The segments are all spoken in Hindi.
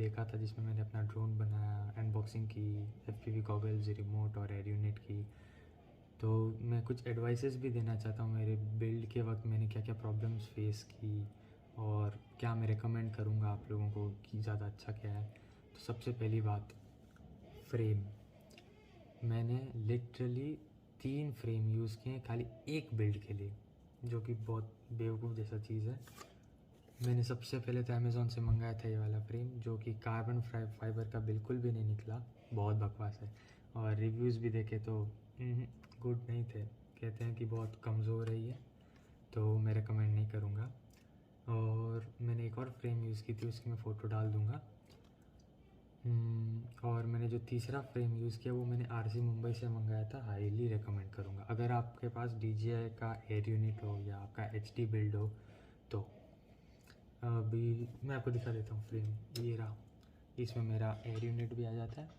देखा था जिसमें मैंने अपना ड्रोन बनाया, अनबॉक्सिंग की, FPV गॉगल्स, रिमोट और एयर यूनिट की। तो मैं कुछ एडवाइसेस भी देना चाहता हूँ। मेरे बिल्ड के वक्त मैंने क्या क्या प्रॉब्लम्स फेस की और क्या मैं रिकमेंड करूँगा आप लोगों को कि ज़्यादा अच्छा क्या है। तो सबसे पहली बात, फ्रेम। मैंने लिटरली 3 फ्रेम यूज़ किए हैं खाली एक बिल्ड के लिए, जो कि बहुत बेवकूफ़ जैसा चीज़ है। मैंने सबसे पहले तो अमेज़ॉन से मंगाया था ये वाला फ्रेम, जो कि कार्बन फाइबर का बिल्कुल भी नहीं निकला, बहुत बकवास है। और रिव्यूज़ भी देखे तो गुड नहीं थे, कहते हैं कि बहुत कमज़ोर है ये, तो मैं रिकमेंड नहीं करूँगा। और मैंने एक और फ्रेम यूज़ की थी, उसकी मैं फ़ोटो डाल दूँगा। और मैंने जो तीसरा फ्रेम यूज़ किया वो मैंने RC मुंबई से मंगाया था, हाईली रिकमेंड करूँगा। अगर आपके पास DJI का एयर यूनिट हो या आपका HD बिल्ड हो तो। अभी मैं आपको दिखा देता हूँ फ्रेम, ये रहा। इसमें मेरा एयर यूनिट भी आ जाता है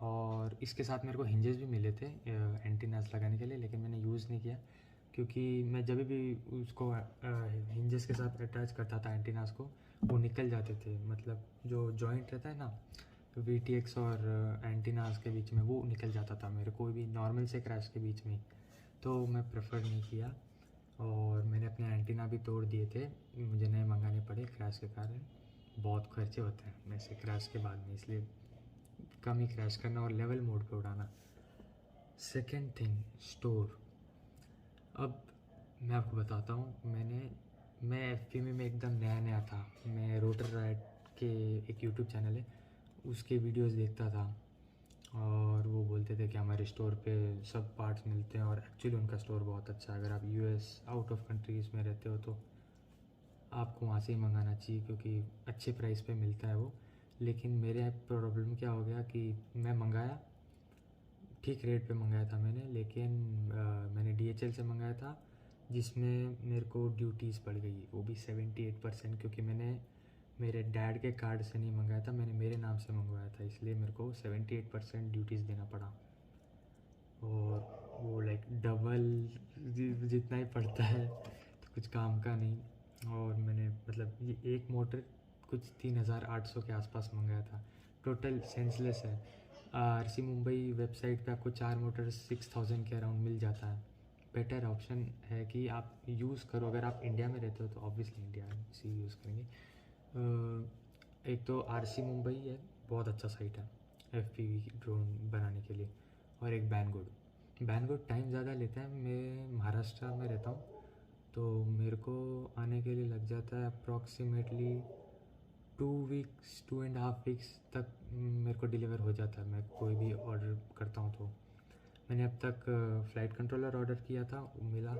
और इसके साथ मेरे को हिंजेस भी मिले थे एंटीनास लगाने के लिए, लेकिन मैंने यूज़ नहीं किया क्योंकि मैं जब भी उसको हिंजेस के साथ अटैच करता था एंटीनास को, वो निकल जाते थे। मतलब जो जॉइंट रहता है ना VTX और एंटीनास के बीच में, वो निकल जाता था मेरे कोई भी नॉर्मल से क्रैश के बीच में, तो मैं प्रेफर नहीं किया। और मैंने अपने एंटीना भी तोड़ दिए थे, मुझे नए मंगाने पड़े क्रैश के कारण। बहुत खर्चे होते हैं वैसे क्रैश के बाद में, इसलिए कम ही क्रैश करना और लेवल मोड पे उड़ाना। Second thing, store. अब मैं आपको बताता हूँ, मैं FPV में एकदम नया नया था। मैं रोटर राइड के एक यूट्यूब चैनल है, उसके वीडियोस देखता था और वो बोलते थे कि हमारे स्टोर पे सब पार्ट्स मिलते हैं, और एक्चुअली उनका स्टोर बहुत अच्छा है। अगर आप US आउट ऑफ कंट्रीज़ में रहते हो तो आपको वहाँ से ही मंगाना चाहिए, क्योंकि अच्छे प्राइस पे मिलता है वो। लेकिन मेरे प्रॉब्लम क्या हो गया कि मैं मंगाया, ठीक रेट पे मंगाया था मैंने, लेकिन मैंने DHL से मंगाया था, जिसमें मेरे को ड्यूटीज़ पड़ गई, वो भी 78%, क्योंकि मैंने मेरे डैड के कार्ड से नहीं मंगाया था, मैंने मेरे नाम से मंगवाया था, इसलिए मेरे को 78% ड्यूटीज़ देना पड़ा। और वो लाइक डबल जितना ही पड़ता है, तो कुछ काम का नहीं। और मैंने मतलब ये एक मोटर कुछ 3800 के आसपास मंगाया था, टोटल सेंसलेस है। RC मुंबई वेबसाइट पे आपको 4 मोटर 6000 के अराउंड मिल जाता है। बेटर ऑप्शन है कि आप यूज़ करो, अगर आप इंडिया में रहते हो तो ऑब्वियसली इंडिया से यूज़ करेंगे। एक तो RC मुंबई है, बहुत अच्छा साइट है FPV ड्रोन बनाने के लिए। और एक बैनगुड टाइम ज़्यादा लेता है, मैं महाराष्ट्र में रहता हूँ, तो मेरे को आने के लिए लग जाता है अप्रॉक्सीमेटली 2 वीक्स, 2.5 वीक्स तक मेरे को डिलीवर हो जाता है, मैं कोई भी ऑर्डर करता हूँ तो। मैंने अब तक फ़्लाइट कंट्रोलर ऑर्डर किया था, वो मिला।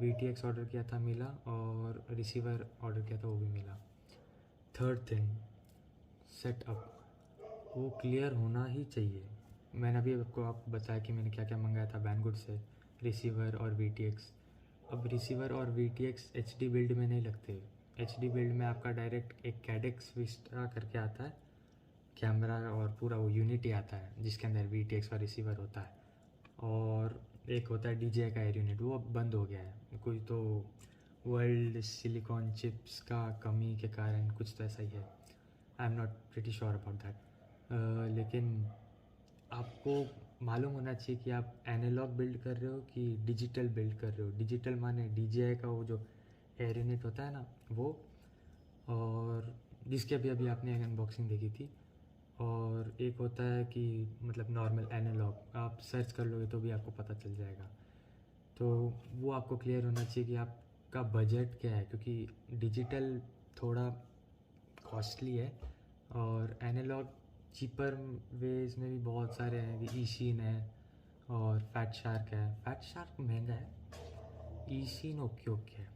VTX ऑर्डर किया था, मिला। और रिसीवर ऑर्डर किया था, वो भी मिला। थर्ड थिंग, सेटअप, वो क्लियर होना ही चाहिए। मैंने अभी आपको बताया कि मैंने क्या क्या मंगाया था बैनगुड से, रिसीवर और VTX। अब रिसीवर और VTX HD बिल्ड में नहीं लगते। HD बिल्ड में आपका डायरेक्ट एक कैडेक्स विस्टा करके आता है कैमरा, और पूरा वो यूनिटी आता है जिसके अंदर VTX और रिसीवर होता है। और एक होता है DJI का एयर यूनिट, वो अब बंद हो गया है, कोई तो वर्ल्ड सिलिकॉन चिप्स का कमी के कारण, कुछ तो ऐसा ही है। I am not pretty sure about that. लेकिन आपको मालूम होना चाहिए कि आप एनालॉग बिल्ड कर रहे हो कि डिजिटल बिल्ड कर रहे हो। डिजिटल माने DJI का वो जो एयर यूनिट होता है ना वो, और जिसकी अभी अभी आपने अनबॉक्सिंग देखी थी। और एक होता है कि मतलब नॉर्मल एनालॉग, आप सर्च कर लोगे तो भी आपको पता चल जाएगा। तो वो आपको क्लियर होना चाहिए कि आपका बजट क्या है, क्योंकि डिजिटल थोड़ा कॉस्टली है और एनालॉग चीपर वेज में भी बहुत सारे हैं, ईशीन है और फैट शार्क है। फैट शार्क महंगा है, ईशीन ओके ओके है।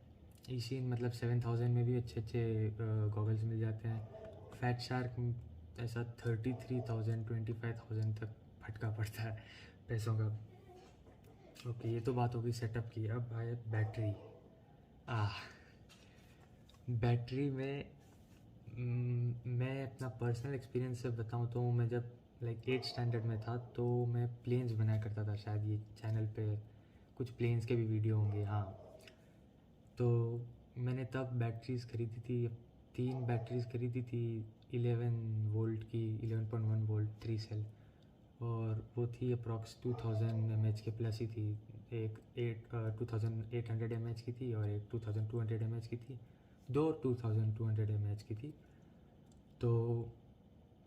ईशीन मतलब 7000 में भी अच्छे अच्छे गॉगल्स मिल जाते हैं। फैट शार्क ऐसा 33,000 25,000 तक फटका पड़ता है पैसों का। ओके, ये तो बात होगी सेटअप की। अब आए बैटरी। आह, बैटरी में मैं अपना पर्सनल एक्सपीरियंस से बताऊं तो मैं जब लाइक 8th स्टैंडर्ड में था तो मैं प्लेन्स बनाया करता था, शायद ये चैनल पे कुछ प्लेन्स के भी वीडियो होंगे, हाँ। तो मैंने तब बैटरीज़ खरीदी थी, 3 बैटरीज़ खरीदी थी। 11 वोल्ट की 11.1 वोल्ट 3 सेल, और वो थी अप्रॉक्स 2000 mAh के प्लस ही थी। एक 2800 mAh की थी और एक 2200 mAh की थी, दो 2200 mAh की थी। तो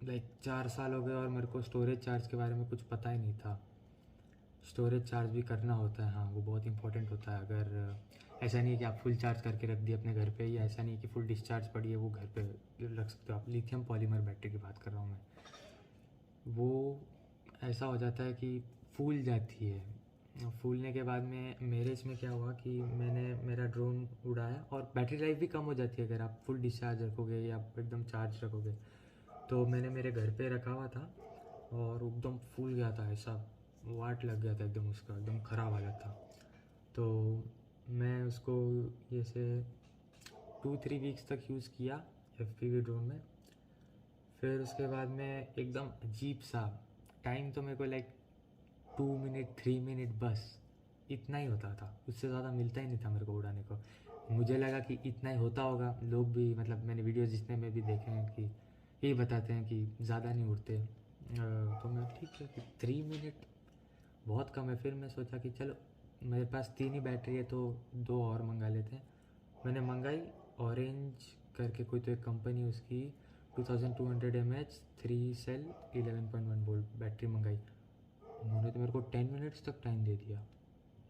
लाइक 4 साल हो गए और मेरे को स्टोरेज चार्ज के बारे में कुछ पता ही नहीं था। स्टोरेज चार्ज भी करना होता है, हाँ वो बहुत इंपॉर्टेंट होता है। अगर ऐसा नहीं है कि आप फुल चार्ज करके रख दिए अपने घर पे, या ऐसा नहीं है कि फुल डिस्चार्ज पड़ी है वो घर पे रख सकते हो आप। लिथियम पॉलीमर बैटरी की बात कर रहा हूँ मैं। वो ऐसा हो जाता है कि फूल जाती है। फूलने के बाद में मेरे इसमें क्या हुआ कि मेरा ड्रोन उड़ाया और बैटरी लाइफ भी कम हो जाती है अगर आप फुल डिस्चार्ज रखोगे या एकदम चार्ज रखोगे। तो मैंने मेरे घर पे रखा हुआ था और एकदम फूल गया था, ऐसा वाट लग गया था एकदम, उसका एकदम ख़राब हालत था। तो मैं उसको जैसे 2-3 वीक्स तक यूज़ किया FPV ड्रोन में। फिर उसके बाद में एकदम अजीब सा टाइम, तो मेरे को लाइक 2 मिनट 3 मिनट बस इतना ही होता था, उससे ज़्यादा मिलता ही नहीं था मेरे को उड़ाने को। मुझे लगा कि इतना ही होता होगा, लोग भी मतलब मैंने वीडियोस जितने में भी देखे हैं कि यही बताते हैं कि ज़्यादा नहीं उड़ते। तो मैं ठीक है कि 3 मिनट बहुत कम है। फिर मैं सोचा कि चलो मेरे पास 3 ही बैटरी है तो 2 और मंगा लेते हैं। मैंने मंगाई ऑरेंज करके कोई तो एक कंपनी, उसकी 2200 mAh 3 सेल 11.1 वोल्ट बैटरी मंगाई। उन्होंने तो मेरे को 10 मिनट्स तक टाइम दे दिया,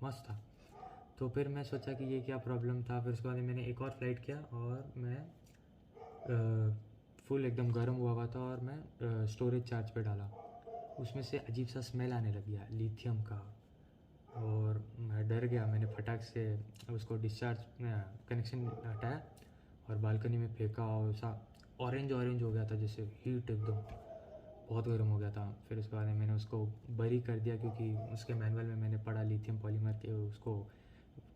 मस्त था। तो फिर मैं सोचा कि ये क्या प्रॉब्लम था। फिर उसके बाद मैंने एक और फ्लाइट किया और मैं फुल एकदम गर्म हुआ था और मैं स्टोरेज चार्ज पे डाला। उसमें से अजीब सा स्मेल आने लग गया लिथियम का, और मैं डर गया। मैंने फटाक से उसको डिस्चार्ज कनेक्शन हटाया और बालकनी में फेंका, और ऐसा ऑरेंज हो गया था, जैसे हीट एकदम बहुत गर्म हो गया था। फिर उसके बाद मैंने उसको बरी कर दिया, क्योंकि उसके मैनुअल में मैंने पढ़ा लिथियम पॉलीमर के उसको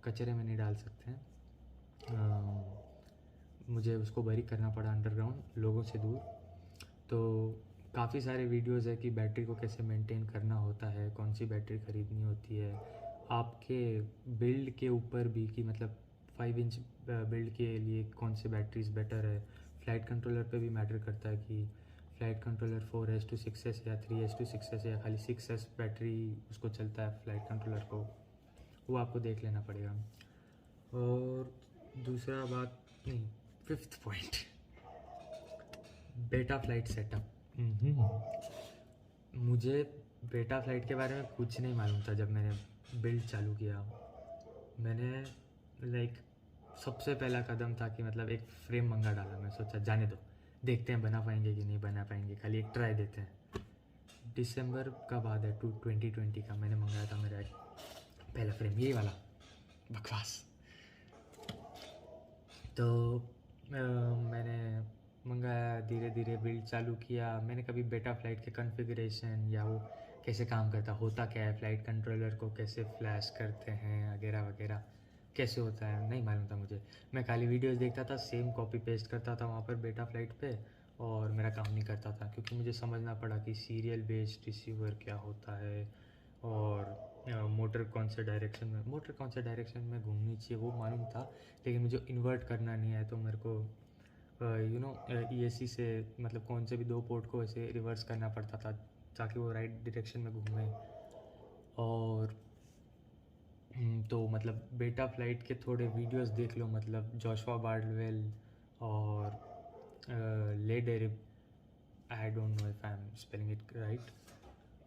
कचरे में नहीं डाल सकते हैं। मुझे उसको बरी करना पड़ा अंडरग्राउंड, लोगों से दूर। तो काफ़ी सारे वीडियोज़ है कि बैटरी को कैसे मेंटेन करना होता है, कौन सी बैटरी ख़रीदनी होती है, आपके बिल्ड के ऊपर भी कि मतलब 5 इंच बिल्ड के लिए कौन सी बैटरीज बेटर है। फ्लाइट कंट्रोलर पे भी मैटर करता है कि flight controller 4S to 6S या 3S to 6S या खाली 6S बैटरी उसको चलता है फ्लाइट कंट्रोलर को, वो आपको देख लेना पड़ेगा। और दूसरा बात नहीं, 5th पॉइंट, बेटा फ्लाइट सेटअप। मुझे बेटा फ्लाइट के बारे में कुछ नहीं मालूम था। जब मैंने बिल्ड चालू किया, मैंने लाइक सबसे पहला कदम था कि मतलब एक फ्रेम मंगा डाला। मैं सोचा जाने दो, देखते हैं बना पाएंगे कि नहीं बना पाएंगे, खाली एक ट्राई देते हैं। दिसंबर का बाद है 2020 का, मैंने मंगाया था मेरा एक पहला फ्रेम, यही वाला बकवास। तो मैंने मंगाया, धीरे धीरे बिल्ड चालू किया। मैंने कभी बेटा फ्लाइट के कॉन्फ़िगरेशन या वो कैसे काम करता, होता क्या है, फ़्लाइट कंट्रोलर को कैसे फ्लैश करते हैं वगैरह वगैरह, कैसे होता है, नहीं मालूम था मुझे। मैं खाली वीडियोस देखता था, सेम कॉपी पेस्ट करता था वहाँ पर बेटा फ्लाइट पे, और मेरा काम नहीं करता था। क्योंकि मुझे समझना पड़ा कि सीरियल बेस्ड रिसीवर क्या होता है, और मोटर कौन से डायरेक्शन में घूमनी चाहिए वो मालूम था। लेकिन मुझे इन्वर्ट करना नहीं है, तो मेरे को ESC से मतलब कौन से भी 2 पोर्ट को ऐसे रिवर्स करना पड़ता था ताकि वो राइट डायरेक्शन में घूमे। और तो मतलब बेटा फ्लाइट के थोड़े वीडियोस देख लो, मतलब जोशुआ बार्डवेल और ले डेरिप, I don't know if I am spelling it right,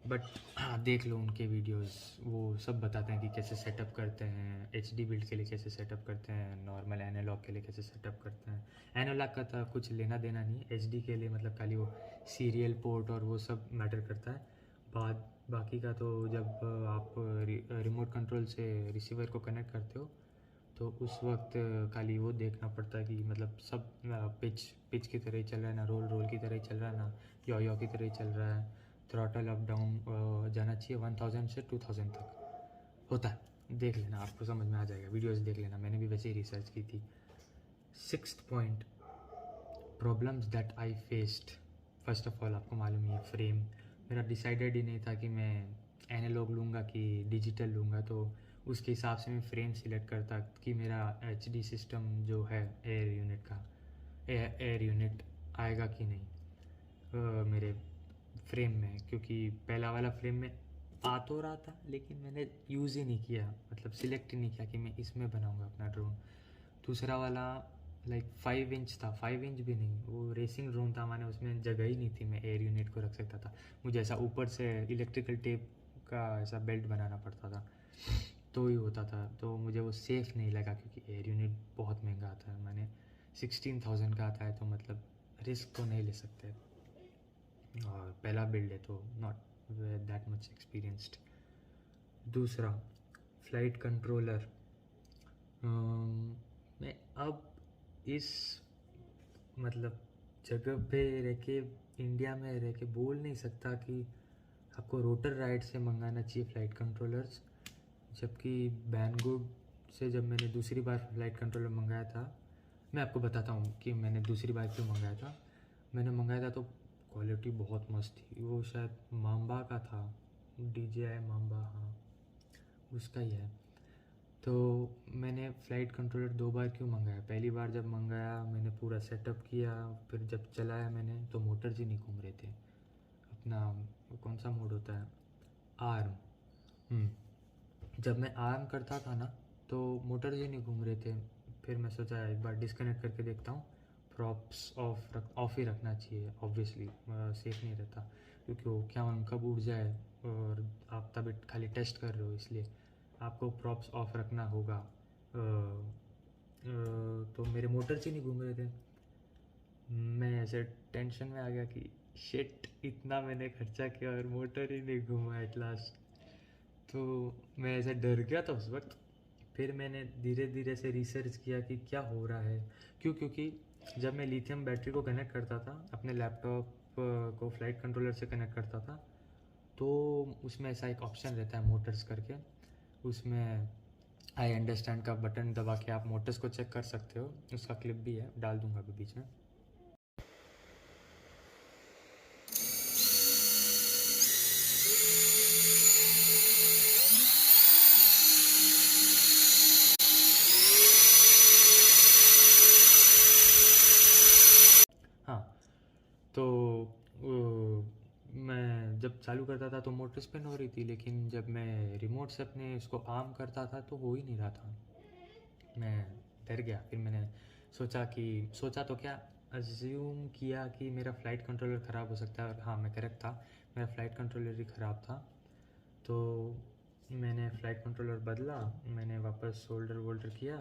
but हाँ देख लो उनके वीडियोस। वो सब बताते हैं कि कैसे सेटअप करते हैं, HD बिल्ड के लिए कैसे सेटअप करते हैं, नॉर्मल एनालॉग के लिए कैसे सेटअप करते हैं। एनालॉग का तो कुछ लेना देना नहीं, HD के लिए मतलब खाली वो सीरियल पोर्ट और वो सब मैटर करता है। बाकी का तो जब आप रिमोट कंट्रोल से रिसीवर को कनेक्ट करते हो तो उस वक्त खाली वो देखना पड़ता है कि मतलब सब पिच की तरह ही चल रहा है ना, रोल की तरह ही चल रहा है ना, यो की तरह ही चल रहा है। थ्रॉटल अप डाउन जाना चाहिए 1000 से 2000 तक होता है। देख लेना, आपको समझ में आ जाएगा, वीडियोस देख लेना, मैंने भी वैसे ही रिसर्च की थी। 6th point, problems that I faced. First of all आपको मालूम है फ्रेम मेरा डिसाइडेड ही नहीं था कि मैं एनालॉग लूँगा कि डिजिटल लूँगा। तो उसके हिसाब से मैं फ्रेम सिलेक्ट करता कि मेरा HD सिस्टम जो है एयर यूनिट आएगा कि नहीं। मेरे फ्रेम में, क्योंकि पहला वाला फ्रेम में आ तो रहा था लेकिन मैंने यूज़ ही नहीं किया, मतलब सिलेक्ट ही नहीं किया कि मैं इसमें बनाऊंगा अपना ड्रोन। दूसरा वाला लाइक 5 इंच था, 5 इंच भी नहीं, वो रेसिंग ड्रोन था, मैंने उसमें जगह ही नहीं थी मैं एयर यूनिट को रख सकता था। मुझे ऐसा ऊपर से इलेक्ट्रिकल टेप का ऐसा बेल्ट बनाना पड़ता था तो ही होता था, तो मुझे वो सेफ़ नहीं लगा क्योंकि एयर यूनिट बहुत महंगा आता है। मैंने 16,000 का आता है, तो मतलब रिस्क तो नहीं ले सकते, और पहला बिल्ड है तो नॉट दैट मच एक्सपीरियंस्ड। दूसरा फ्लाइट कंट्रोलर, मैं अब इस मतलब जगह पे रह के, इंडिया में रह के बोल नहीं सकता कि आपको रोटर राइड से मंगाना चाहिए फ़्लाइट कंट्रोलर्स, जबकि बैंगुड से जब मैंने दूसरी बार फ़्लाइट कंट्रोलर मंगाया था, मैं आपको बताता हूँ कि मैंने दूसरी बार क्यों मंगाया था। मैंने मंगाया था तो क्वालिटी बहुत मस्त थी, वो शायद माम्बा का था, DJI माम्बा, हाँ उसका ही है। तो मैंने फ़्लाइट कंट्रोलर 2 बार क्यों मंगाया, पहली बार जब मंगाया मैंने पूरा सेटअप किया, फिर जब चलाया मैंने तो मोटर्स ही नहीं घूम रहे थे अपना, वो कौन सा मोड होता है, आर्म। जब मैं आर्म करता था ना तो मोटर्स ही नहीं घूम रहे थे। फिर मैं सोचा एक बार डिस्कनेक्ट करके देखता हूँ, प्रॉप्स ऑफ ही रखना चाहिए, ऑब्वियसली सेफ नहीं रहता, क्योंकि वो क्या मालूम कब उड़ जाए, और आप तभी खाली टेस्ट कर रहे हो, इसलिए आपको प्रॉप्स ऑफ रखना होगा। तो मेरे मोटर्स ही नहीं घूम रहे थे, मैं ऐसे टेंशन में आ गया कि शिट, इतना मैंने खर्चा किया और मोटर ही नहीं घूमा एट लास्ट। तो मैं ऐसे डर गया था उस वक्त। फिर मैंने धीरे धीरे से रिसर्च किया कि क्या हो रहा है, क्योंकि जब मैं लिथियम बैटरी को कनेक्ट करता था अपने लैपटॉप को फ्लाइट कंट्रोलर से कनेक्ट करता था, तो उसमें ऐसा एक ऑप्शन रहता है मोटर्स करके, उसमें आई अंडरस्टैंड का बटन दबा के आप मोटर्स को चेक कर सकते हो, उसका क्लिप भी है, डाल दूंगा अभी बीच में। हाँ, तो मैं जब चालू करता था तो मोटर स्पिन हो रही थी, लेकिन जब मैं रिमोट से अपने उसको आर्म करता था तो हो ही नहीं रहा था। मैं डर गया, फिर मैंने सोचा तो क्या, अज्यूम किया कि मेरा फ़्लाइट कंट्रोलर ख़राब हो सकता है, और हाँ मैं करेक्ट था, मेरा फ़्लाइट कंट्रोलर ही ख़राब था। तो मैंने फ़्लाइट कंट्रोलर बदला, मैंने वापस सोल्डर वोल्डर किया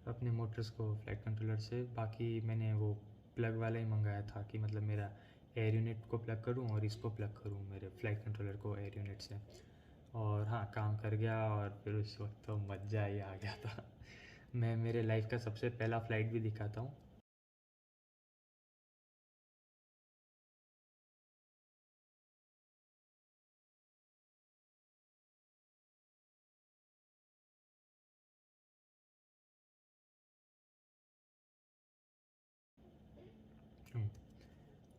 अपने मोटर्स को फ़्लाइट कंट्रोलर से। बाकी मैंने वो प्लग वाला ही मंगाया था कि मतलब मेरा एयर यूनिट को प्लग करूं और इसको प्लग करूं, मेरे फ़्लाइट कंट्रोलर को एयर यूनिट से, और हाँ काम कर गया, और फिर उस वक्त तो मज़ा ही आ गया था। मैं मेरे लाइफ का सबसे पहला फ़्लाइट भी दिखाता हूँ।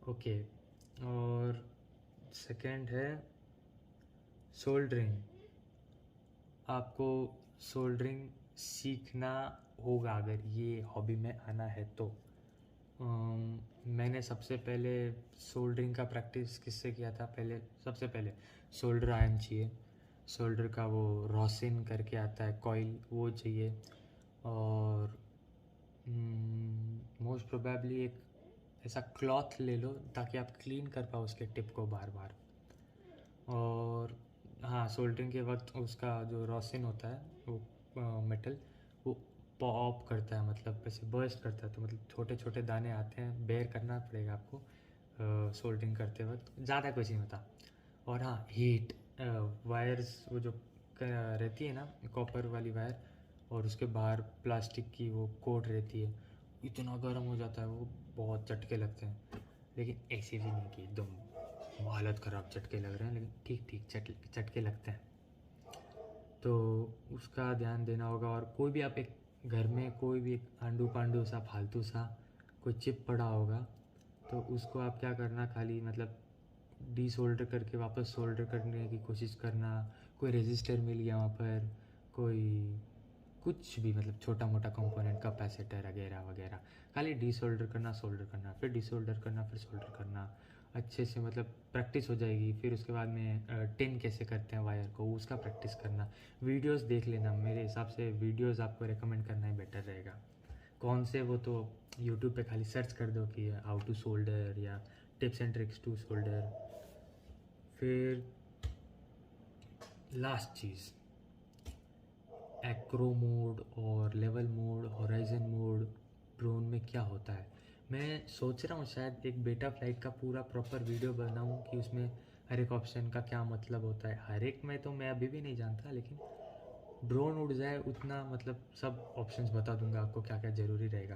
ओके, और सेकंड है सोल्डरिंग। आपको सोल्डरिंग सीखना होगा अगर ये हॉबी में आना है तो। मैंने सबसे पहले सोल्डरिंग का प्रैक्टिस किससे किया था, पहले सबसे पहले सोल्डर आयरन चाहिए, सोल्डर का वो रॉसिन करके आता है कॉइल, वो चाहिए, और मोस्ट प्रोबेबली एक ऐसा क्लॉथ ले लो ताकि आप क्लीन कर पाओ उसके टिप को बार बार। और हाँ, सोल्डरिंग के वक्त उसका जो रॉसिन होता है वो मेटल वो पॉप करता है, मतलब ऐसे बर्स्ट करता है, तो मतलब छोटे छोटे दाने आते हैं, बेयर करना पड़ेगा आपको सोल्डरिंग करते वक्त, ज़्यादा कुछ नहीं होता। और हाँ, हीट, वायर्स वो जो रहती है ना कॉपर वाली वायर, और उसके बाहर प्लास्टिक की वो कोट रहती है, इतना गर्म हो जाता है वो, बहुत झटके लगते हैं, लेकिन ऐसे भी नहीं कि एकदम हालत ख़राब झटके लग रहे हैं, लेकिन ठीक ठीक झटके लगते हैं, तो उसका ध्यान देना होगा। और कोई भी आप एक घर में कोई भी एक आंडू पांडू सा फालतू सा कोई चिप पड़ा होगा, तो उसको आप क्या करना, खाली मतलब डीसोल्डर करके वापस सोल्डर करने की कोशिश करना। कोई रेजिस्टर मिल गया वहाँ पर, कोई कुछ भी मतलब छोटा मोटा कंपोनेंट, कैपेसिटर वगैरह वगैरह, खाली डीसोल्डर करना, सोल्डर करना, फिर डीसोल्डर करना, फिर सोल्डर करना, अच्छे से मतलब प्रैक्टिस हो जाएगी। फिर उसके बाद में टिन कैसे करते हैं वायर को, उसका प्रैक्टिस करना। वीडियोस देख लेना, मेरे हिसाब से वीडियोस आपको रेकमेंड करना ही बेटर रहेगा। कौन से, वो तो यूट्यूब पे खाली सर्च कर दो कि हाउ टू सोल्डर या tips and tricks to solder. फिर लास्ट चीज़, एक्रो मोड और level mode, horizon mode drone में क्या होता है। मैं सोच रहा हूँ शायद एक बेटा फ्लाइट का पूरा प्रॉपर वीडियो बनाऊँ कि उसमें हर एक ऑप्शन का क्या मतलब होता है। हर एक में तो मैं अभी भी नहीं जानता, लेकिन ड्रोन उड़ जाए उतना मतलब सब ऑप्शंस बता दूंगा आपको क्या क्या ज़रूरी रहेगा।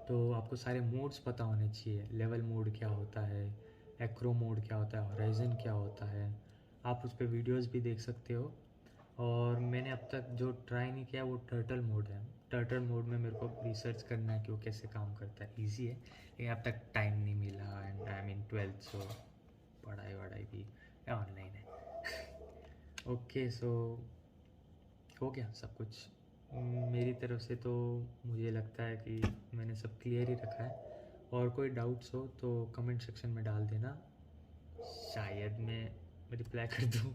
तो आपको सारे मोड्स पता होने चाहिए। लेवल मोड क्या होता है, एक्रो मोड क्या होता है, होराइजन क्या होता है। आप उस पर वीडियोज़ भी देख सकते हो। और मैंने अब तक जो ट्राई नहीं किया वो टर्टल मोड है। टर्टल मोड में मेरे को रिसर्च करना है कि वो कैसे काम करता है। इजी है, लेकिन अब तक टाइम नहीं मिला, एंड आई मीन 12th, सो पढ़ाई वढ़ाई भी ऑनलाइन है। ओके, सो हो गया सब कुछ मेरी तरफ से। तो मुझे लगता है कि मैंने सब क्लियर ही रखा है। और कोई डाउट्स हो तो कमेंट सेक्शन में डाल देना, शायद मैं रिप्लाई कर दूँ।